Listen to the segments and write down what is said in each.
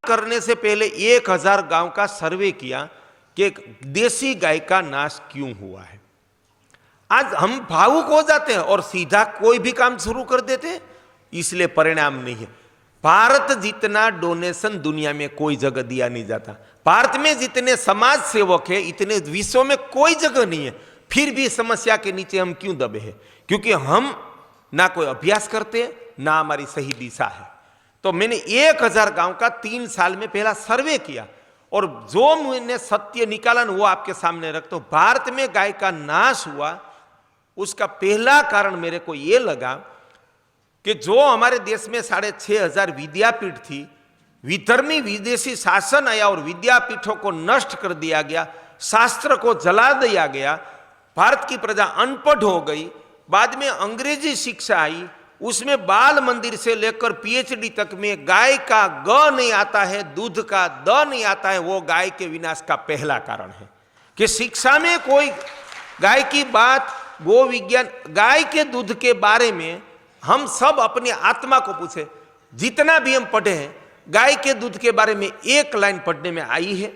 करने से पहले 1000 गांव का सर्वे किया कि देसी गाय का नाश क्यों हुआ है। आज हम भावुक हो जाते हैं और सीधा कोई भी काम शुरू कर देते हैं, इसलिए परिणाम नहीं है। भारत जितना डोनेशन दुनिया में कोई जगह दिया नहीं जाता। भारत में जितने समाज सेवक है इतने विश्व में कोई जगह नहीं है, फिर भी समस्या के नीचे हम क्यों दबे हैं? क्योंकि हम ना कोई अभ्यास करते हैं, ना हमारी सही दिशा है। तो मैंने 1000 गांव का 3 साल में पहला सर्वे किया और जो मैंने सत्य निकाला ना वो आपके सामने रखता हूं। भारत में गाय का नाश हुआ, उसका पहला कारण मेरे को यह लगा कि जो हमारे देश में 6500 विद्यापीठ थी, विधर्मी विदेशी शासन आया और विद्यापीठों को नष्ट कर दिया गया, शास्त्र को जला दिया गया, भारत की प्रजा अनपढ़ हो गई। बाद में अंग्रेजी शिक्षा आई, उसमें बाल मंदिर से लेकर पीएचडी तक में गाय का ग नहीं आता है, दूध का द नहीं आता है। वो गाय के विनाश का पहला कारण है कि शिक्षा में कोई गाय की बात, गो विज्ञान, गाय के दूध के बारे में हम सब अपनी आत्मा को पूछे। जितना भी हम पढ़े हैं, गाय के दूध के बारे में एक लाइन पढ़ने में आई है?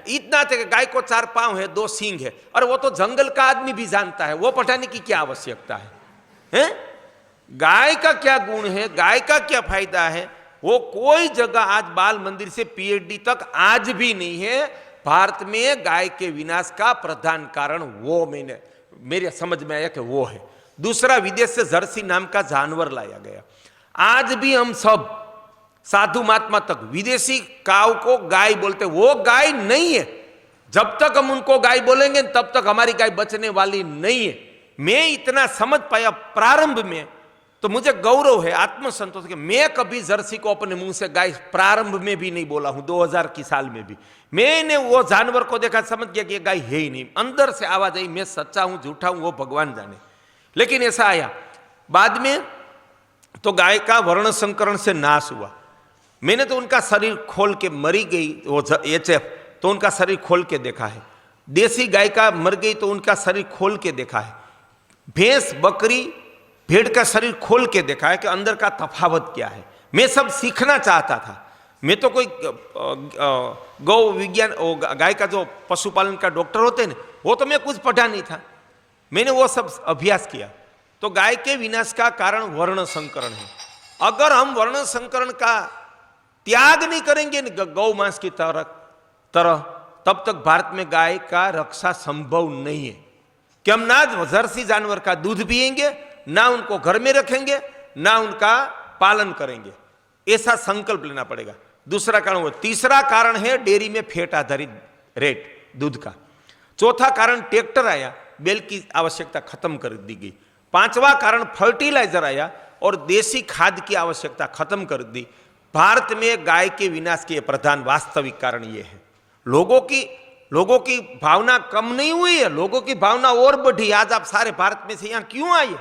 इतना थे कि गाय को 4 पांव है, 2 सींग है। और वो तो जंगल का आदमी भी जानता है, वो पढ़ाने की क्या आवश्यकता है? गाय का क्या गुण है, गाय का क्या फायदा है, वो कोई जगह आज बाल मंदिर से पीएचडी तक आज भी नहीं है। भारत में गाय के विनाश का प्रधान कारण वो मेरे समझ में आया कि वो है। दूसरा, विदेश से जर्सी नाम का जानवर लाया गया। आज भी हम सब साधु महात्मा तक विदेशी काऊ को गाय बोलते, वो गाय नहीं है। जब तक हम उनको गाय बोलेंगे तब तक हमारी गाय बचने वाली नहीं है। मैं इतना समझ पाया प्रारंभ में, तो मुझे गौरव है, आत्मसंतोष के मैं कभी जर्सी को अपने मुंह से गाय प्रारंभ में भी नहीं बोला हूं। 2000 की साल में भी मैंने वो जानवर को देखा, समझ गया कि ये गाय है ही नहीं। अंदर से आवाज आई, मैं सच्चा हूं झूठा हूं वो भगवान जाने। लेकिन ऐसा आया बाद में, तो गाय का वर्ण संकरण से नाश हुआ। मैंने तो उनका शरीर खोल के, मरी गई वो HF, तो उनका शरीर खोल के देखा है। देसी गाय का मर गई तो उनका शरीर खोल के देखा है। भैंस, बकरी, भेड़ का शरीर खोल के देखा है कि अंदर का तफावत क्या है। मैं सब सीखना चाहता था। मैं तो कोई गौ विज्ञान, गाय का जो पशुपालन का डॉक्टर होते हैं ना, वो तो मैं कुछ पढ़ा नहीं था। मैंने वो सब अभ्यास किया। तो गाय के विनाश का कारण वर्ण संकरण है। अगर हम वर्ण संकरण का त्याग नहीं करेंगे गौ मांस की तरह, तब तक भारत में गाय का रक्षा संभव नहीं है कि हम ना जर्सी जानवर का दूध पिएंगे, ना उनको घर में रखेंगे, ना उनका पालन करेंगे। ऐसा संकल्प लेना पड़ेगा। दूसरा कारण वो। तीसरा कारण है डेयरी में फैट आधारित रेट दूध का। चौथा कारण ट्रैक्टर आया, बैल की आवश्यकता खत्म कर दी गई। 5वां कारण फर्टिलाइजर आया और देसी खाद की आवश्यकता खत्म कर दी। भारत में गाय के विनाश के प्रधान वास्तविक कारण ये है। लोगों की भावना कम नहीं हुई है, लोगों की भावना और बढ़ी। आज आप सारे भारत में से यहां क्यों आए?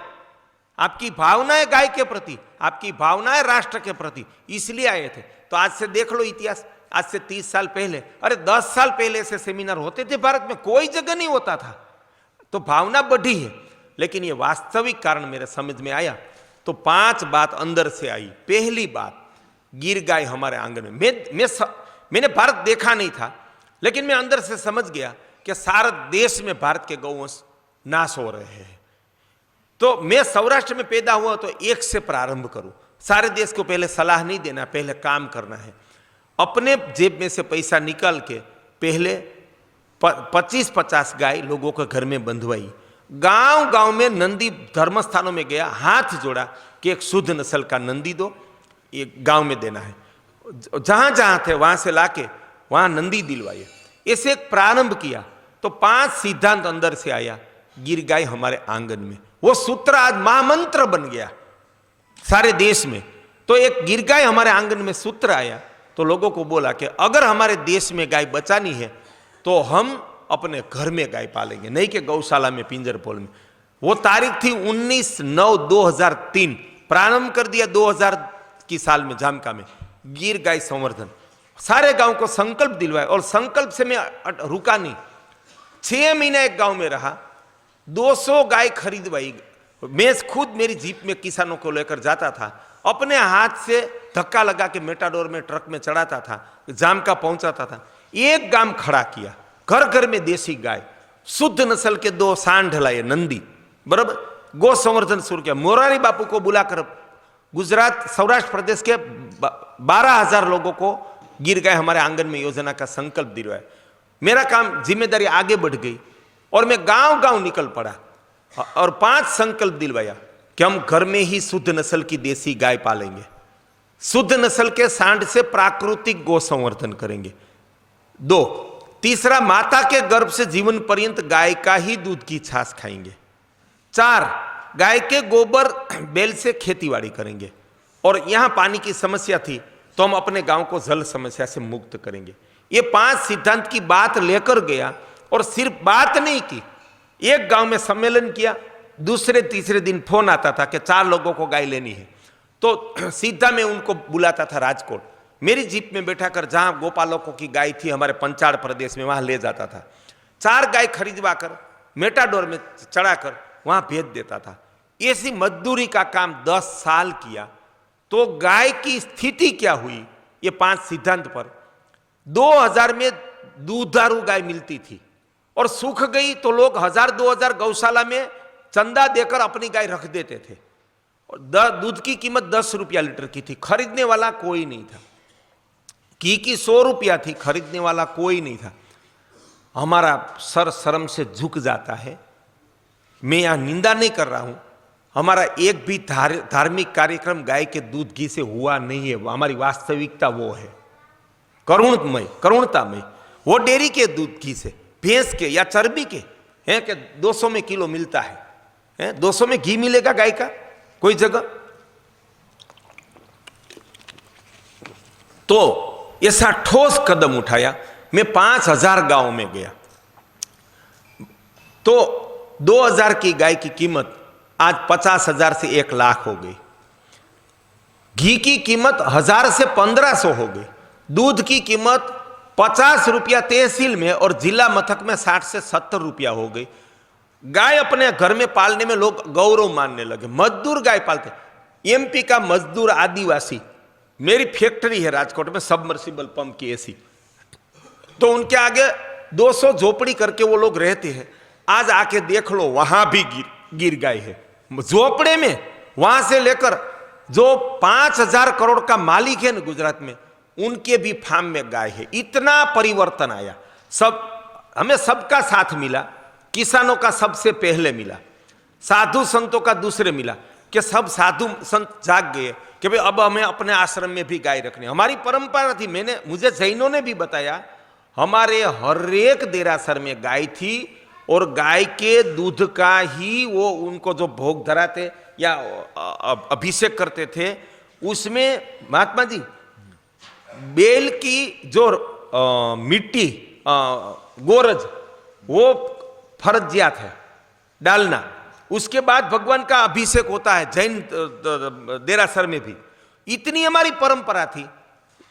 आपकी भावना है गाय के प्रति, आपकी भावना है राष्ट्र के प्रति, इसलिए आए थे। तो आज से देख लो इतिहास, आज से 30 साल पहले, अरे 10 साल पहले ऐसे सेमिनार होते थे भारत में, कोई जगह नहीं होता था। तो भावना बढ़ी है, लेकिन ये वास्तविक कारण मेरे समझ में आया। तो 5 बात अंदर से आई। पहली बात, गिर गाय हमारे आंगन में। मैंने भारत देखा नहीं था, लेकिन मैं अंदर से समझ गया कि सारे देश में भारत के गौवंश नाश हो रहे हैं। तो मैं सौराष्ट्र में पैदा हुआ तो एक से प्रारंभ करूं। सारे देश को पहले सलाह नहीं देना, पहले काम करना है। अपने जेब में से पैसा निकाल के पहले 25-50 गाय लोगों के घर में बंधवाई। गांव गांव में नंदी धर्म स्थानों में गया, हाथ जोड़ा कि एक शुद्ध नस्ल का नंदी दो, ये गांव में देना है। जहां जहां थे वहां से लाके वहां नंदी दिलवाए। ऐसे एक प्रारंभ किया तो 5 सिद्धांत अंदर से आया। गिर गाय हमारे आंगन में, वो सूत्र आज महामंत्र बन गया सारे देश में। तो एक गिर गाय हमारे आंगन में सूत्र आया, तो लोगों को बोला कि अगर हमारे देश में गाय बचानी है तो हम अपने घर में गाय पालेंगे, नहीं कि गौशाला में पिंजरपोल में। वो तारीख थी 19/9/2003, प्रारंभ कर दिया 2000 की साल में जामका में गिर गाय संवर्धन। सारे गांव को संकल्प दिलवाया और संकल्प से मैं रुका नहीं। 6 महीने एक गांव में रहा, 200 गाय खरीदवाई। मैं खुद मेरी जीप में किसानों को लेकर जाता था, अपने हाथ से धक्का लगा के मेटाडोर में ट्रक में चढ़ाता था, जामका पहुंचाता था। एक गांव खड़ा किया, घर घर में देसी गाय, शुद्ध नस्ल के 2 सांड लाए नंदी, बराबर, गौ संवर्धन शुरू किया। मोरारी बापू को बुलाकर गुजरात सौराष्ट्र प्रदेश के 12,000 लोगों को गिर गए हमारे आंगन में योजना का संकल्प दिलवाया। मेरा काम, जिम्मेदारी आगे बढ़ गई और मैं गांव गांव निकल पड़ा और 5 संकल्प दिलवाया कि हम घर में ही शुद्ध नस्ल की देसी गाय पालेंगे, शुद्ध नस्ल के सांड से प्राकृतिक गौ संवर्धन करेंगे। 2, तीसरा, माता के गर्भ से जीवन पर्यंत गाय का ही दूध की छाछ खाएंगे। 4, गाय के गोबर बैल से खेतीबाड़ी करेंगे। और यहां पानी की समस्या थी तो हम अपने गांव को जल समस्या से मुक्त करेंगे। ये 5 सिद्धांत की बात लेकर गया और सिर्फ बात नहीं की, एक गांव में सम्मेलन किया, दूसरे तीसरे दिन फोन आता था कि 4 लोगों को गाय लेनी है, तो सीधा मैं उनको बुलाता था राजकोट, मेरी जीप में बैठा कर जहां गोपालकों की गाय थी हमारे पंचाड़ प्रदेश में, वहां ले जाता था। 4 गाय खरीदवा कर मेटाडोर में चढ़ाकर वहां भेज देता था। ऐसी मजदूरी का काम 10 साल किया तो गाय की स्थिति क्या हुई, ये 5 सिद्धांत पर 2000 में दूधारू गाय मिलती थी और सूख गई तो लोग 1000-2000 गौशाला में चंदा देकर अपनी गाय रख देते थे। और दूध की कीमत 10 रुपया लीटर की थी, खरीदने वाला कोई नहीं था। घी की 100 रुपया थी, खरीदने वाला कोई नहीं था। हमारा सर शर्म से झुक जाता है। मैं यहां निंदा नहीं कर रहा हूं, हमारा एक भी धार्मिक कार्यक्रम गाय के दूध घी से हुआ नहीं है। हमारी वास्तविकता वो है, करुणतामय। वो डेयरी के दूध घी से, भैंस के या चर्बी के हैं कि 200 में किलो मिलता है, 200 में घी मिलेगा गाय का कोई जगह? तो ऐसा ठोस कदम उठाया। मैं 5000 गांव में गया तो 2000 की गाय की कीमत आज 50,000 से 1 लाख हो गई। घी की कीमत 1000 से 1500 हो गई। दूध की कीमत 50 रुपया तहसील में और जिला मथक में 60 से 70 रुपया हो गई। गाय अपने घर में पालने में लोग गौरव मानने लगे। मजदूर गाय पालते, एमपी का मजदूर आदिवासी, मेरी फैक्ट्री है राजकोट में सबमर्सिबल पंप की ऐसी, तो उनके आगे 200 झोपड़ी करके वो लोग रहते हैं। आज आके देख लो, वहां भी गिर गाय है झोपड़े में। वहां से लेकर जो 5000 करोड़ का मालिक है ना गुजरात में, उनके भी फार्म में गाय है। इतना परिवर्तन आया। हमें सबका साथ मिला, किसानों का सबसे पहले मिला, साधु संतों का दूसरे मिला, कि सब साधु संत जाग गए कि भाई अब हमें अपने आश्रम में भी गाय रखनी। हमारी परंपरा थी, मुझे जैनों ने भी बताया, हमारे हर एक देरासर में गाय थी और गाय के दूध का ही वो उनको जो भोग धराते या अभिषेक करते थे, उसमें महात्मा जी बेल की जो मिट्टी गोरज वो फर्जियात है डालना। उसके बाद भगवान का अभिषेक होता है जैन देरासर में भी। इतनी हमारी परंपरा थी।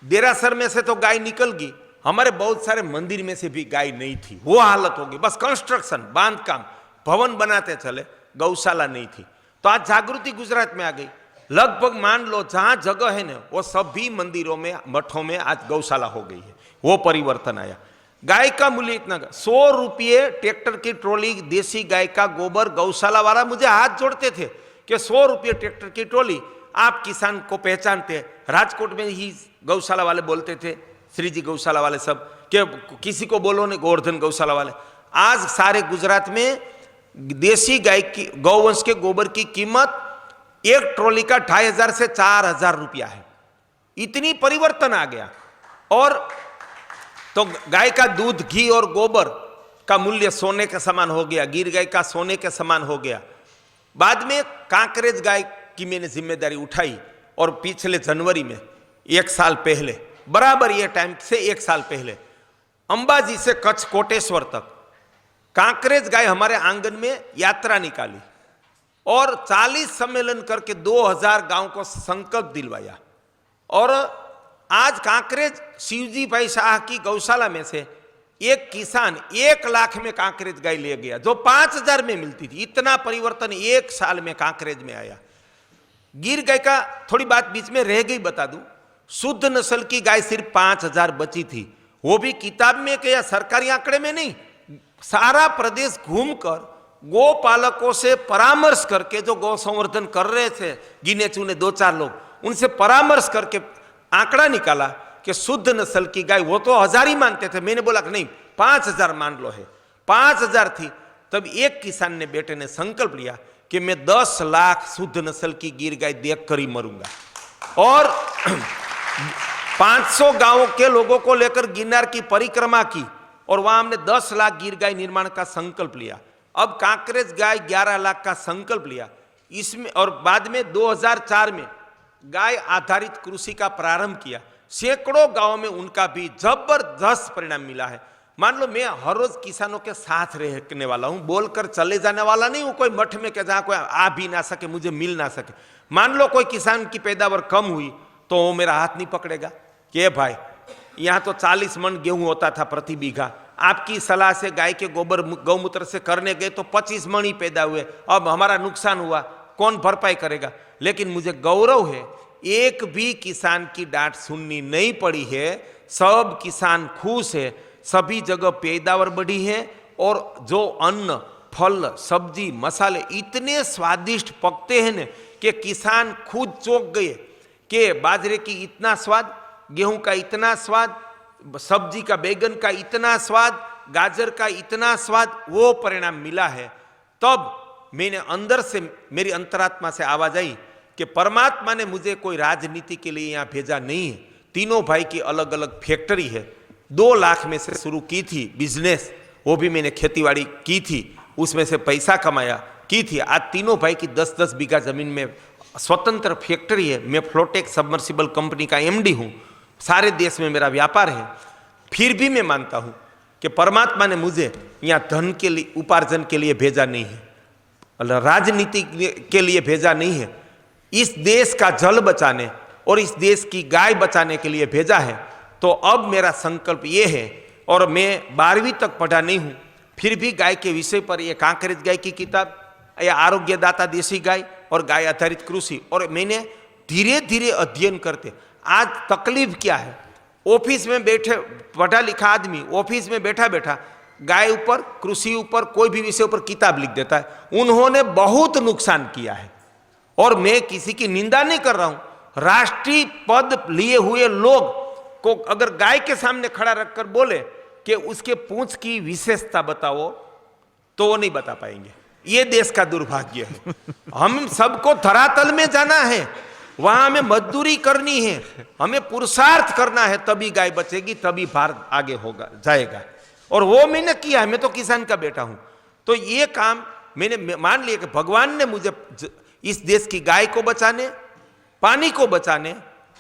देरासर में से तो गाय निकल गई, हमारे बहुत सारे मंदिर में से भी गाय नहीं थी। वो हालत हो गई, बस कंस्ट्रक्शन, बांधकाम, भवन बनाते चले, गौशाला नहीं थी। तो आज जागृति गुजरात में आ गई। लगभग मान लो जहां जगह है ना, वो सभी मंदिरों में, मठों में आज गौशाला हो गई है। वो परिवर्तन आया। गाय का मूल्य इतना, 100 रुपये ट्रैक्टर की ट्रॉली देसी गाय का गोबर। गौशाला वाला मुझे हाथ जोड़ते थे कि 100 रुपये ट्रैक्टर की ट्रॉली। आप किसान को पहचानते हैं, राजकोट में ही गौशाला वाले बोलते थे, श्री जी गौशाला वाले सब, कि किसी को बोलो नहीं, गोवर्धन गौशाला वाले। आज सारे गुजरात में देसी गाय की, गौवंश के गोबर की कीमत एक ट्रॉली का 2500 से 4000 रुपया है। इतनी परिवर्तन आ गया। और तो गाय का दूध, घी और गोबर का मूल्य सोने के समान हो गया। गिर गाय का सोने के समान हो गया। बाद में कांकरेज गाय की मैंने जिम्मेदारी उठाई और पिछले जनवरी में, 1 साल पहले, बराबर ये टाइम से 1 साल पहले, अंबाजी से कच्छ कोटेश्वर तक कांकरेज गाय हमारे आंगन में यात्रा निकाली और 40 सम्मेलन करके 2000 गांव को संकल्प दिलवाया। और आज कांकरेज शिवजी भाई शाह की गौशाला में से एक किसान 1 लाख में कांकरेज गाय ले गया, जो 5000 में मिलती थी। इतना परिवर्तन 1 साल में कांकरेज में आया। गिर गाय का थोड़ी बात बीच में रह गई बता दूं, शुद्ध नस्ल की गाय सिर्फ 5000 बची थी, वो भी किताब में या सरकारी आंकड़े में नहीं। सारा प्रदेश घूमकर गो पालकों से परामर्श करके, जो गौ संवर्धन कर रहे थे गिने चुने 2-4 लोग, उनसे परामर्श करके आंकड़ा निकाला कि शुद्ध नस्ल की गाय, वो तो 1000 ही मानते थे, मैंने बोला कि नहीं 5000 मान लो है। 5000 थी। तब एक किसान ने, बेटे ने संकल्प लिया कि मैं 10 लाख शुद्ध नस्ल की गिर गाय देख कर ही मरूंगा। और 500 गांवों के लोगों को लेकर गिरनार की परिक्रमा की और वहां हमने 10 लाख गिर गाय निर्माण का संकल्प लिया। अब कांकरेज गाय 11 लाख का संकल्प लिया इसमें। और बाद में 2004 में गाय आधारित कृषि का प्रारंभ किया। सैकड़ों गांवों में उनका भी जबरदस्त परिणाम मिला है। मान लो मैं हर रोज किसानों के साथ रहने वाला हूं, बोलकर चले जाने वाला नहीं हूं कोई मठ में के जहां कोई आ भी ना सके, मुझे मिल ना सके। मान लो कोई किसान की पैदावार कम हुई तो वो मेरा हाथ नहीं पकड़ेगा कि भाई यहां तो 40 मन गेहूं होता था प्रति बीघा, आपकी सलाह से गाय के गोबर गौमूत्र से करने गए तो 25 मन ही पैदा हुए, अब हमारा नुकसान हुआ, कौन भरपाई करेगा। लेकिन मुझे गौरव है, एक भी किसान की डांट सुननी नहीं पड़ी है। सब किसान खुश है, सभी जगह पैदावार बढ़ी है और जो अन्न फल सब्जी मसाले इतने स्वादिष्ट पकते हैं न कि किसान खुद चौंक गए कि बाजरे की इतना स्वाद, गेहूं का इतना स्वाद, सब्जी का बैगन का इतना स्वाद, गाजर का इतना स्वाद, वो परिणाम मिला है। तब मैंने अंदर से, मेरी अंतरात्मा से आवाज आई कि परमात्मा ने मुझे कोई राजनीति के लिए यहाँ भेजा नहीं है। तीनों भाई की अलग अलग फैक्ट्री है, 2 लाख में से शुरू की थी बिजनेस, वो भी मैंने खेतीबाड़ी की थी, उसमें से पैसा कमाया की थी। आज तीनों भाई की 10-10 बीघा जमीन में स्वतंत्र फैक्ट्री है। मैं फ्लोटेक्स सबमर्सिबल कंपनी का एमडी हूँ, सारे देश में मेरा व्यापार है। फिर भी मैं मानता हूँ कि परमात्मा ने मुझे यहाँ धन के लिए, उपार्जन के लिए भेजा नहीं है, राजनीति के लिए भेजा नहीं है, इस देश का जल बचाने और इस देश की गाय बचाने के लिए भेजा है। तो अब मेरा संकल्प ये है, और मैं 12वीं तक पढ़ा नहीं हूँ, फिर भी गाय के विषय पर ये कांकरेज गाय की किताब या आरोग्यदाता देसी गाय और गाय आधारित कृषि, और मैंने धीरे धीरे अध्ययन करते। आज तकलीफ क्या है, ऑफिस में बैठे पढ़ा लिखा आदमी ऑफिस में बैठा बैठा गाय ऊपर, कृषि ऊपर, कोई भी विषय ऊपर किताब लिख देता है। उन्होंने बहुत नुकसान किया है और मैं किसी की निंदा नहीं कर रहा हूं। राष्ट्रीय पद लिए हुए लोग को अगर गाय के सामने खड़ा रखकर बोले कि उसके पूंछ की विशेषता बताओ, तो वो नहीं बता पाएंगे। ये देश का दुर्भाग्य है। हम सबको धरातल में जाना है, वहां हमें मजदूरी करनी है, हमें पुरुषार्थ करना है, तभी गाय बचेगी, तभी भारत आगे होगा जाएगा। और वो मैंने किया है, मैं तो किसान का बेटा हूं। तो ये काम मैंने मान लिया कि भगवान ने मुझे इस देश की गाय को बचाने, पानी को बचाने,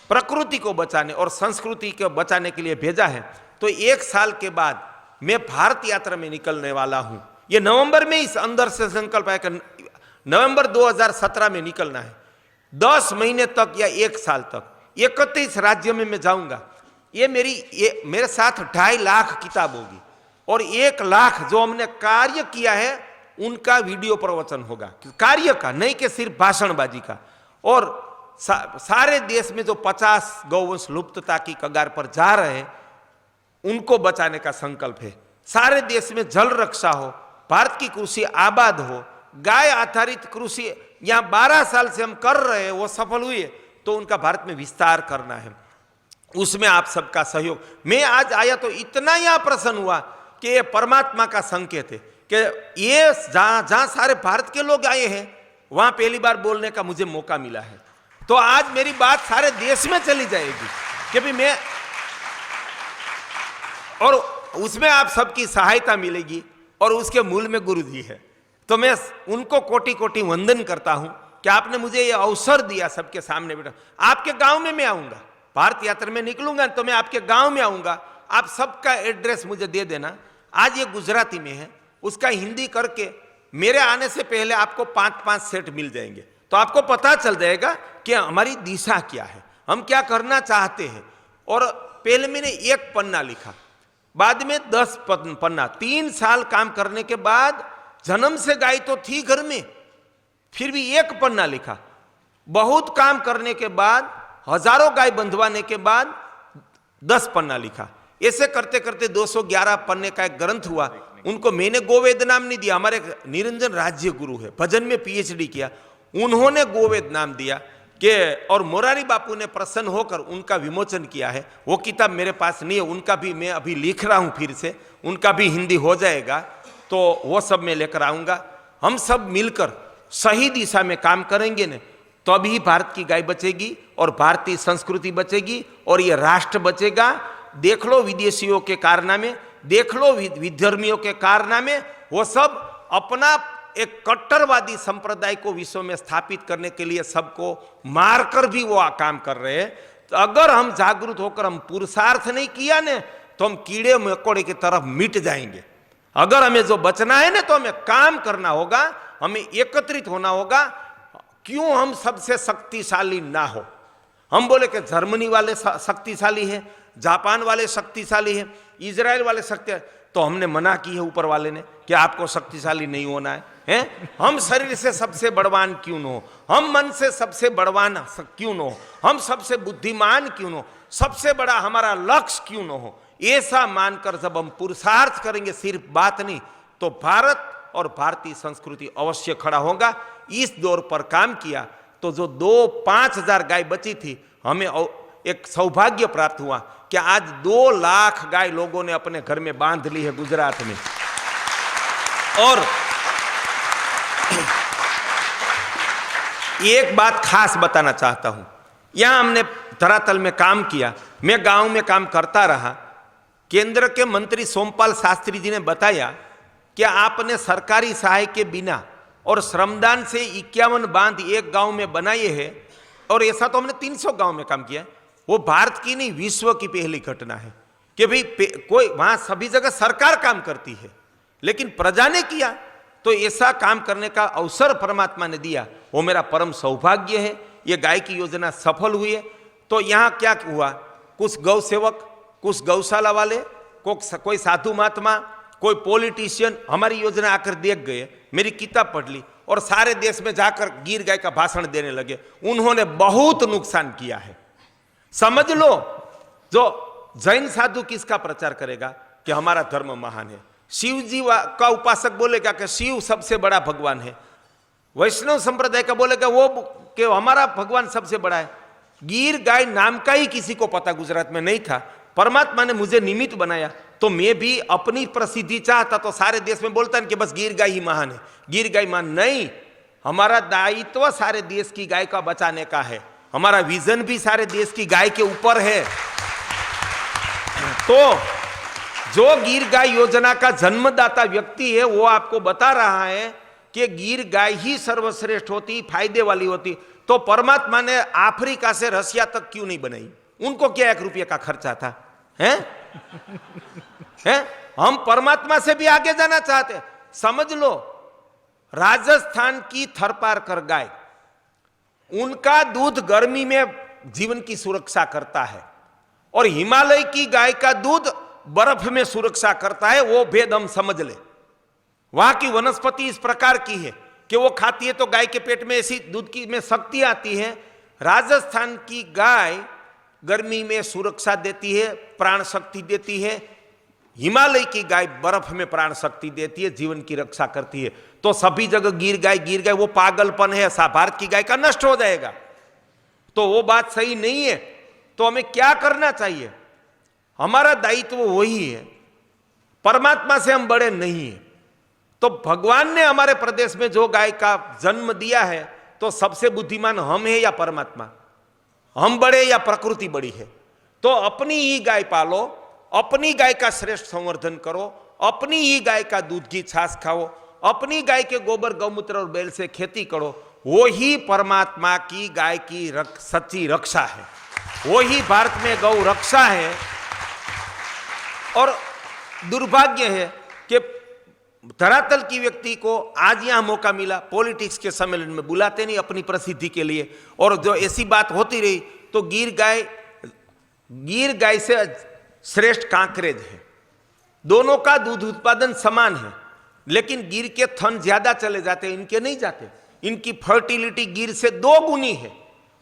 प्रकृति को बचाने और संस्कृति को बचाने के लिए भेजा है। तो 1 साल के बाद मैं भारत यात्रा में निकलने वाला हूं। ये नवंबर में इस अंदर से संकल्प है कि नवंबर 2017 में निकलना है। 10 महीने तक या 1 साल तक 31 राज्य में मैं जाऊंगा। ये मेरे साथ 2.5 लाख किताब होगी और 1 लाख जो हमने कार्य किया है उनका वीडियो प्रवचन होगा, कार्य का, नहीं कि सिर्फ भाषणबाजी का। और सारे देश में जो 50 गौवंश लुप्तता की कगार पर जा रहे हैं उनको बचाने का संकल्प है। सारे देश में जल रक्षा हो, भारत की कृषि आबाद हो, गाय आधारित कृषि यहां 12 साल से हम कर रहे हैं, वो सफल हुई है, तो उनका भारत में विस्तार करना है। उसमें आप सबका सहयोग। मैं आज आया तो इतना यहां प्रसन्न हुआ कि ये परमात्मा का संकेत है कि ये जहां सारे भारत के लोग आए हैं वहां पहली बार बोलने का मुझे मौका मिला है। तो आज मेरी बात सारे देश में चली जाएगी कि भी मैं, और उसमें आप सबकी सहायता मिलेगी और उसके मूल में गुरु जी है। तो मैं उनको कोटि कोटि वंदन करता हूं कि आपने मुझे ये अवसर दिया सबके सामने। बेटा आपके गांव में मैं आऊंगा, भारत यात्रा में निकलूंगा तो मैं आपके गांव में आऊंगा, आप सबका एड्रेस मुझे दे देना। आज ये गुजराती में है, उसका हिंदी करके मेरे आने से पहले आपको 5-5 सेट मिल जाएंगे, तो आपको पता चल जाएगा कि हमारी दिशा क्या है, हम क्या करना चाहते हैं। और पहले मैंने 1 पन्ना लिखा, बाद में 10 पन्ना। 3 साल काम करने के बाद, जन्म से गाय तो थी घर में, फिर भी 1 पन्ना लिखा। बहुत काम करने के बाद, हजारों गाय बंधवाने के बाद 10 पन्ना लिखा। ऐसे करते करते 211 पन्ने का एक ग्रंथ हुआ। उनको मैंने गोवेद नाम नहीं दिया, हमारे निरंजन राज्य गुरु है, भजन में पीएचडी किया, उन्होंने गोवेद नाम दिया कि, और मोरारी बापू ने प्रसन्न होकर उनका विमोचन किया है। वो किताब मेरे पास नहीं है, उनका भी मैं अभी लिख रहा हूं, फिर से उनका भी हिंदी हो जाएगा, तो वो सब मैं लेकर आऊंगा। हम सब मिलकर सही दिशा में काम करेंगे न, तभी भारत की गाय बचेगी और भारतीय संस्कृति बचेगी और ये राष्ट्र बचेगा। देख लो विदेशियों के कारनामे, देख लो विधर्मियों के कारनामे, वो सब अपना एक कट्टरवादी संप्रदाय को विश्व में स्थापित करने के लिए सबको मारकर भी वो काम कर रहे हैं। तो अगर हम जागरूक होकर हम पुरुषार्थ नहीं किया ने, तो हम कीड़े मकोड़े की तरफ मिट जाएंगे। अगर हमें जो बचना है ना, तो हमें काम करना होगा, हमें एकत्रित होना होगा। क्यों हम सबसे शक्तिशाली ना हो? हम बोले कि जर्मनी वाले शक्तिशाली है, जापान वाले शक्तिशाली है, इजराइल वाले शक्तिशाली, तो हमने मना की है ऊपर वाले ने कि आपको शक्तिशाली नहीं होना है, हैं? हम शरीर से सबसे बड़वान क्यों न हो, हम मन से सबसे बड़वान क्यों न हो, हम सबसे बुद्धिमान क्यों न हो, सबसे बड़ा हमारा लक्ष्य क्यों न हो। ऐसा मानकर जब हम पुरुषार्थ करेंगे, सिर्फ बात नहीं, तो भारत और भारतीय संस्कृति अवश्य खड़ा होगा। इस दौर पर काम किया तो जो 2-5 हजार गाय बची थी, हमें एक सौभाग्य प्राप्त हुआ कि आज 2 लाख गाय लोगों ने अपने घर में बांध ली है गुजरात में। और एक बात खास बताना चाहता हूं, यहां हमने धरातल में काम किया, मैं गांव में काम करता रहा। केंद्र के मंत्री सोमपाल शास्त्री जी ने बताया कि आपने सरकारी सहाय के बिना और श्रमदान से 51 बांध एक गांव में बनाए हैं, और ऐसा तो हमने 300 गांव में काम किया। वो भारत की नहीं, विश्व की पहली घटना है कि भाई कोई वहां, सभी जगह सरकार काम करती है, लेकिन प्रजा ने किया, तो ऐसा काम करने का अवसर परमात्मा ने दिया, वो मेरा परम सौभाग्य है। ये गाय की योजना सफल हुई है। तो यहाँ क्या हुआ, कुछ गौ सेवक, कुछ गौशाला वाले, कोई साधु महात्मा, कोई पॉलिटिशियन हमारी योजना आकर देख गए, मेरी किताब पढ़ ली और सारे देश में जाकर गिर गाय का भाषण देने लगे। उन्होंने बहुत नुकसान किया है। समझ लो, जो जैन साधु किसका प्रचार करेगा कि हमारा धर्म महान है, शिव जी का उपासक बोलेगा कि शिव सबसे बड़ा भगवान है, वैष्णव संप्रदाय का बोलेगा वो कि हमारा भगवान सबसे बड़ा है। गिर गाय नाम का ही किसी को पता गुजरात में नहीं था। परमात्मा ने मुझे निमित्त बनाया, तो मैं भी अपनी प्रसिद्धि चाहता तो सारे देश में बोलता कि बस गिर गाय ही महान है, गिर गाय महान नहीं। हमारा दायित्व सारे देश की गाय का बचाने का है, हमारा विजन भी सारे देश की गाय के ऊपर है। तो जो गिर गाय योजना का जन्मदाता व्यक्ति है, वो आपको बता रहा है कि गिर गाय ही सर्वश्रेष्ठ होती, फायदे वाली होती। तो परमात्मा ने अफ्रीका से रसिया तक क्यों नहीं बनाई? उनको क्या 1 रुपये का खर्चा था? हैं? हम परमात्मा से भी आगे जाना चाहते। समझ लो, राजस्थान की थरपारकर गाय, उनका दूध गर्मी में जीवन की सुरक्षा करता है, और हिमालय की गाय का दूध बर्फ में सुरक्षा करता है। वो भेद हम समझ ले। वहां की वनस्पति इस प्रकार की है कि वो खाती है तो गाय के पेट में ऐसी दूध की में शक्ति आती है। राजस्थान की गाय गर्मी में सुरक्षा देती है, प्राण शक्ति देती है। हिमालय की गाय बर्फ में प्राण शक्ति देती है, जीवन की रक्षा करती है। तो सभी जगह गिर गाय वो पागलपन है, भारत की गाय का नष्ट हो जाएगा, तो वो बात सही नहीं है। तो हमें क्या करना चाहिए? हमारा दायित्व वही है, परमात्मा से हम बड़े नहीं है। तो भगवान ने हमारे प्रदेश में जो गाय का जन्म दिया है, तो सबसे बुद्धिमान हम है या परमात्मा? हम बड़े या प्रकृति बड़ी है? तो अपनी ही गाय पालो, अपनी गाय का श्रेष्ठ संवर्धन करो, अपनी ही गाय का दूध की छाछ खाओ, अपनी गाय के गोबर गौमूत्र और बैल से खेती करो। वो ही परमात्मा की गाय की सच्ची रक्षा है, वो ही भारत में गौ रक्षा है। और दुर्भाग्य है कि धरातल की व्यक्ति को आज यहां मौका मिला, पॉलिटिक्स के सम्मेलन में बुलाते नहीं अपनी प्रसिद्धि के लिए, और जो ऐसी बात होती रही तो गिर गाय से श्रेष्ठ कांकरेज है। दोनों का दूध उत्पादन समान है, लेकिन गिर के थन ज्यादा चले जाते हैं, इनके नहीं जाते। इनकी फर्टिलिटी गिर से 2 गुनी है।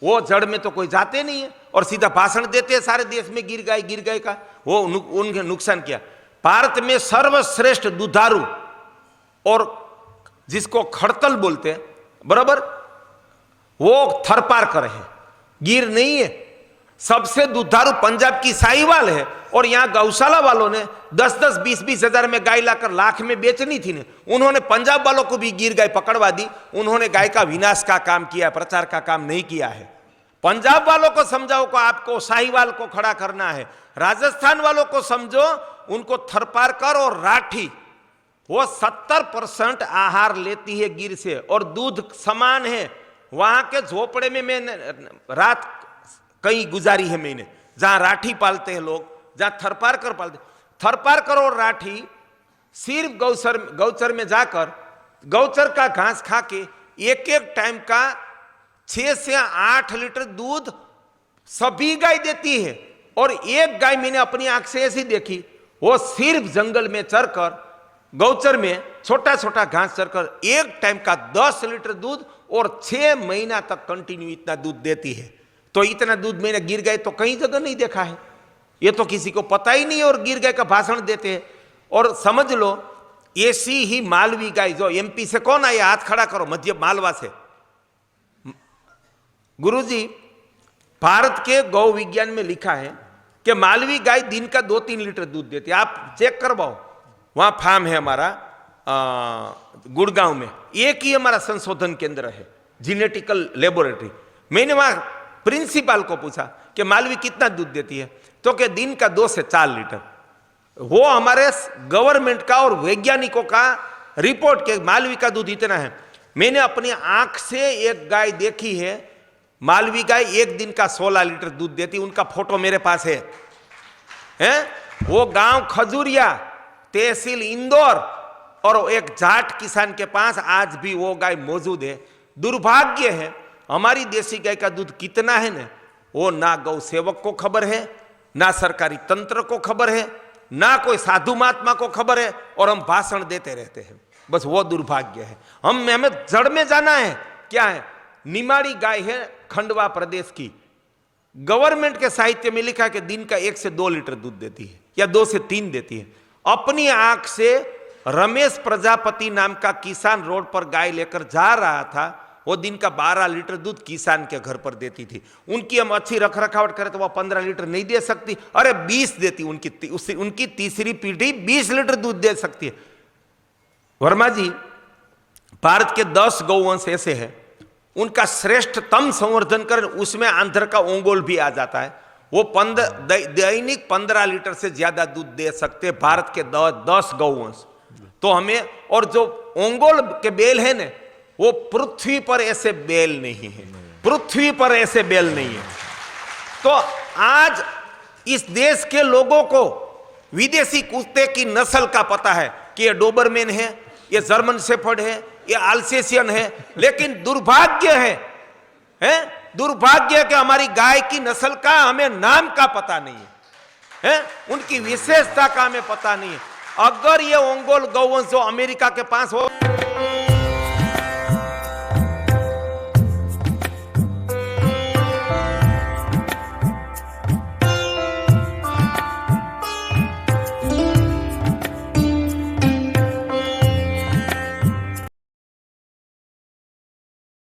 वो जड़ में तो कोई जाते नहीं है और सीधा भाषण देते हैं सारे देश में गिर गाय का। वो उनके नुकसान किया। भारत में सर्वश्रेष्ठ दुधारू और जिसको खड़तल बोलते हैं, बराबर, वो थरपारकर है, गिर नहीं है। सबसे दुधारू पंजाब की साहिवाल है, और यहां गौशाला वालों ने 10-10, 20-20 हजार में गाय लाकर लाख में बेचनी थी ने, उन्होंने पंजाब वालों को भी गिर गाय पकड़वा दी। उन्होंने गाय का विनाश का काम किया, प्रचार का काम नहीं किया है। पंजाब वालों को समझाओ को आपको साहिवाल को खड़ा करना है, राजस्थान वालों को समझो उनको थरपारकर और राठी, वो 70% आहार लेती है गिर से और दूध समान है। वहां के झोपड़े में मैंने रात कहीं गुजारी है मैंने, जहां राठी पालते हैं लोग, जहां थरपारकर पालते। थरपारकर और राठी सिर्फ गौचर में जाकर गौचर का घास खा के एक टाइम का 6 से 8 लीटर दूध सभी गाय देती है। और एक गाय मैंने अपनी आंख से ऐसी देखी, वो सिर्फ जंगल में चरकर, गौचर में छोटा छोटा घास चरकर एक टाइम का 10 लीटर दूध और 6 महीना तक कंटिन्यू इतना दूध देती है। तो इतना दूध मैंने गिर गाय तो कहीं जगह नहीं देखा है, ये तो किसी को पता ही नहीं, और गिर गाय का भाषण देते हैं। और समझ लो ऐसी ही मालवी गाय, जो एमपी से कौन आया, हाथ खड़ा करो, मध्य मालवा से। गुरुजी, भारत के गौ विज्ञान में लिखा है कि मालवी गाय दिन का 2-3 लीटर दूध देती है। आप चेक करवाओ, वहां फार्म है हमारा गुड़गांव में, एक ही हमारा संशोधन केंद्र है, जेनेटिकल लेबोरेटरी। मैंने वहां प्रिंसिपल को पूछा कि मालवी कितना दूध देती है, तो कि दिन का 2 से 4 लीटर। वो हमारे गवर्नमेंट का और वैज्ञानिकों का रिपोर्ट के मालवी का दूध इतना है। मैंने अपनी आंख से एक गाय देखी है, मालवी गाय एक दिन का 16 लीटर दूध देती, उनका फोटो मेरे पास है। वो गांव खजूरिया, तहसील इंदौर, और एक जाट किसान के पास आज भी वो गाय मौजूद है। दुर्भाग्य है, हमारी देसी गाय का दूध कितना है ना, वो ना गौ सेवक को खबर है, ना सरकारी तंत्र को खबर है, ना कोई साधु महात्मा को खबर है, और हम भाषण देते रहते हैं। बस वो दुर्भाग्य है। हमें जड़ में जाना है। क्या है? निमाड़ी गाय है खंडवा प्रदेश की, गवर्नमेंट के साहित्य में लिखा है कि दिन का 1 से 2 लीटर दूध देती है, या 2 से 3 देती है। अपनी आंख से रमेश प्रजापति नाम का किसान रोड पर गाय लेकर जा रहा था, वो दिन का 12 लीटर दूध किसान के घर पर देती थी। उनकी हम अच्छी रखरखावट करें तो वो 15 लीटर नहीं दे सकती, अरे 20 देती। उनकी तीसरी पीढ़ी 20 लीटर दूध दे सकती है। वर्मा जी, भारत के 10 गौवंश ऐसे हैं, उनका श्रेष्ठतम संवर्धन कर, उसमें आंध्र का ओंगोल भी आ जाता है। वो दैनिक 15 लीटर से ज्यादा दूध दे सकते भारत के 10 गौवंश। तो हमें, और जो ओंगोल के बैल है ना, वो पृथ्वी पर ऐसे बैल नहीं है, पृथ्वी पर ऐसे बैल नहीं है। तो आज इस देश के लोगों को विदेशी कुत्ते की नस्ल का पता है कि ये डोबरमैन है, ये जर्मन शेफर्ड है, ये अल्सेशियन है, लेकिन दुर्भाग्य है दुर्भाग्य कि हमारी गाय की नस्ल का हमें नाम का पता नहीं है, उनकी विशेषता का हमें पता नहीं है। अगर ये ओंगोल गौवंश जो अमेरिका के पास हो